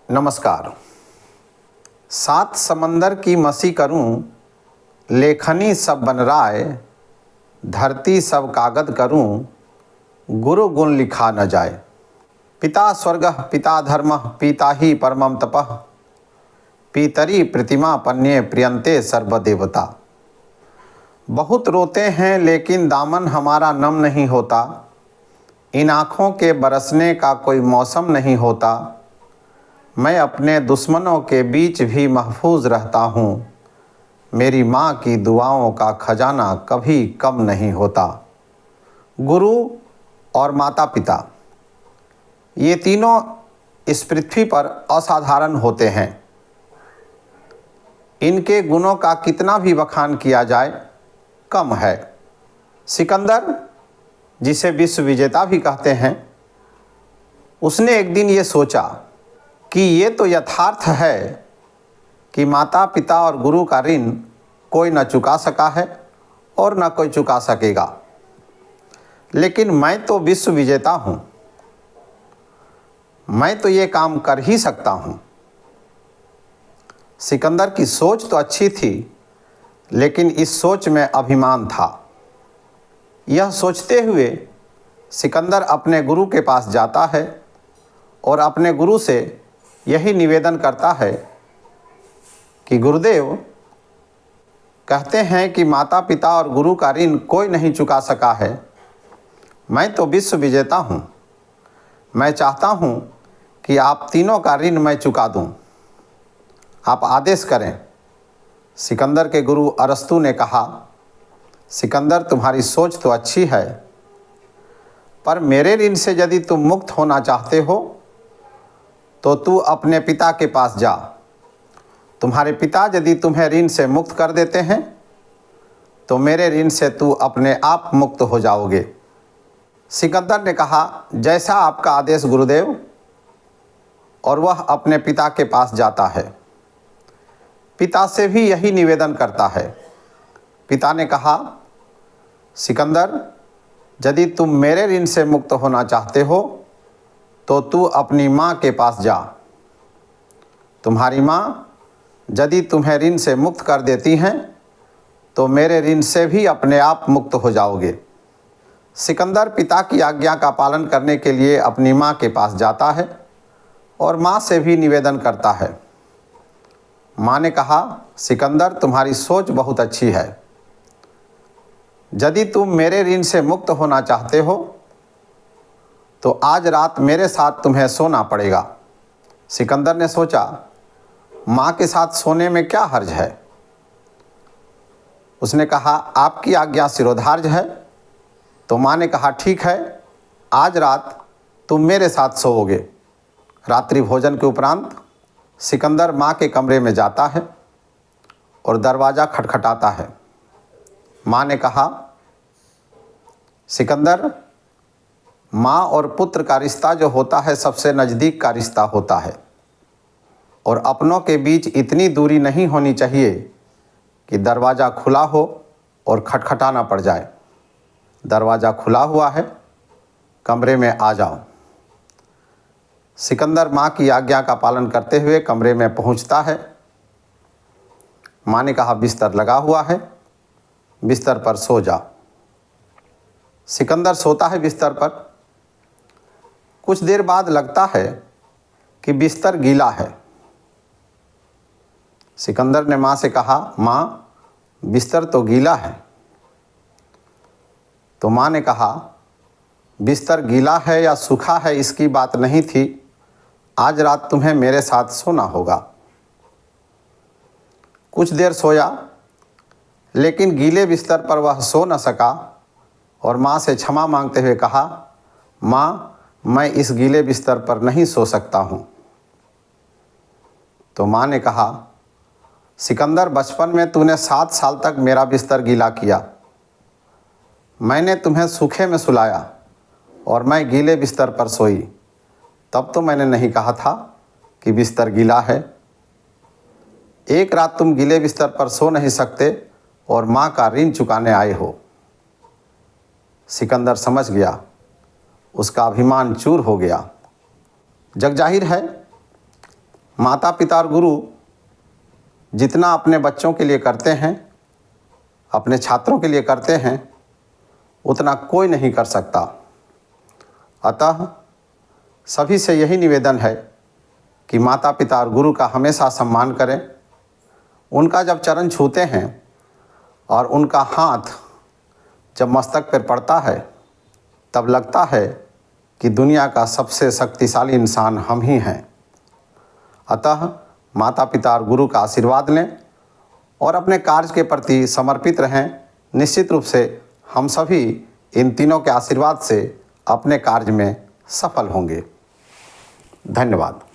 नमस्कार। सात समंदर की मसी करूं, लेखनी सब बनराय, धरती सब कागद करूं, गुरु गुण लिखा न जाए। पिता स्वर्गः पिता धर्मः पिता ही परमं तपः, पितरी प्रतिमा पन्ये प्रियंते सर्वदेवता। बहुत रोते हैं लेकिन दामन हमारा नम नहीं होता, इन आँखों के बरसने का कोई मौसम नहीं होता। मैं अपने दुश्मनों के बीच भी महफूज रहता हूँ, मेरी माँ की दुआओं का खजाना कभी कम नहीं होता। गुरु और माता पिता ये तीनों इस पृथ्वी पर असाधारण होते हैं। इनके गुणों का कितना भी बखान किया जाए कम है। सिकंदर, जिसे विश्व विजेता भी कहते हैं, उसने एक दिन ये सोचा कि ये तो यथार्थ है कि माता पिता और गुरु का ऋण कोई न चुका सका है और न कोई चुका सकेगा, लेकिन मैं तो विश्व विजेता हूँ, मैं तो ये काम कर ही सकता हूँ। सिकंदर की सोच तो अच्छी थी, लेकिन इस सोच में अभिमान था। यह सोचते हुए सिकंदर अपने गुरु के पास जाता है और अपने गुरु से यही निवेदन करता है कि गुरुदेव, कहते हैं कि माता पिता और गुरु का ऋण कोई नहीं चुका सका है। मैं तो विश्व विजेता हूँ, मैं चाहता हूँ कि आप तीनों का ऋण मैं चुका दूँ, आप आदेश करें। सिकंदर के गुरु अरस्तु ने कहा, सिकंदर, तुम्हारी सोच तो अच्छी है, पर मेरे ऋण से यदि तुम मुक्त होना चाहते हो तो तू अपने पिता के पास जा। तुम्हारे पिता यदि तुम्हें ऋण से मुक्त कर देते हैं तो मेरे ऋण से तू अपने आप मुक्त हो जाओगे। सिकंदर ने कहा, जैसा आपका आदेश गुरुदेव, और वह अपने पिता के पास जाता है। पिता से भी यही निवेदन करता है। पिता ने कहा, सिकंदर, यदि तुम मेरे ऋण से मुक्त होना चाहते हो तो तू अपनी माँ के पास जा। तुम्हारी माँ यदि तुम्हें ऋण से मुक्त कर देती हैं तो मेरे ऋण से भी अपने आप मुक्त हो जाओगे। सिकंदर पिता की आज्ञा का पालन करने के लिए अपनी माँ के पास जाता है और माँ से भी निवेदन करता है। माँ ने कहा, सिकंदर, तुम्हारी सोच बहुत अच्छी है। यदि तुम मेरे ऋण से मुक्त होना चाहते हो तो आज रात मेरे साथ तुम्हें सोना पड़ेगा। सिकंदर ने सोचा, माँ के साथ सोने में क्या हर्ज है। उसने कहा, आपकी आज्ञा शिरोधार्य है। तो माँ ने कहा, ठीक है, आज रात तुम मेरे साथ सोओगे। रात्रि भोजन के उपरांत सिकंदर माँ के कमरे में जाता है और दरवाज़ा खटखटाता है। माँ ने कहा, सिकंदर, माँ और पुत्र का रिश्ता जो होता है सबसे नज़दीक का रिश्ता होता है, और अपनों के बीच इतनी दूरी नहीं होनी चाहिए कि दरवाज़ा खुला हो और खटखटाना पड़ जाए। दरवाज़ा खुला हुआ है, कमरे में आ जाओ। सिकंदर माँ की आज्ञा का पालन करते हुए कमरे में पहुँचता है। माँ ने कहा, बिस्तर लगा हुआ है, बिस्तर पर सो जा। सिकंदर सोता है बिस्तर पर। कुछ देर बाद लगता है कि बिस्तर गीला है। सिकंदर ने माँ से कहा, माँ, बिस्तर तो गीला है। तो माँ ने कहा, बिस्तर गीला है या सूखा है इसकी बात नहीं थी, आज रात तुम्हें मेरे साथ सोना होगा। कुछ देर सोया, लेकिन गीले बिस्तर पर वह सो न सका और माँ से क्षमा मांगते हुए कहा, माँ, मैं इस गीले बिस्तर पर नहीं सो सकता हूँ। तो माँ ने कहा, सिकंदर, बचपन में तूने 7 साल तक मेरा बिस्तर गीला किया। मैंने तुम्हें सूखे में सुलाया और मैं गीले बिस्तर पर सोई। तब तो मैंने नहीं कहा था कि बिस्तर गीला है। एक रात तुम गीले बिस्तर पर सो नहीं सकते और माँ का ऋण चुकाने आए हो। सिकंदर समझ गया, उसका अभिमान चूर हो गया। जग जाहिर है माता पिता और गुरु जितना अपने बच्चों के लिए करते हैं, अपने छात्रों के लिए करते हैं, उतना कोई नहीं कर सकता। अतः सभी से यही निवेदन है कि माता पिता और गुरु का हमेशा सम्मान करें। उनका जब चरण छूते हैं और उनका हाथ जब मस्तक पर पड़ता है, तब लगता है कि दुनिया का सबसे शक्तिशाली इंसान हम ही हैं। अतः माता पिता और गुरु का आशीर्वाद लें और अपने कार्य के प्रति समर्पित रहें। निश्चित रूप से हम सभी इन तीनों के आशीर्वाद से अपने कार्य में सफल होंगे। धन्यवाद।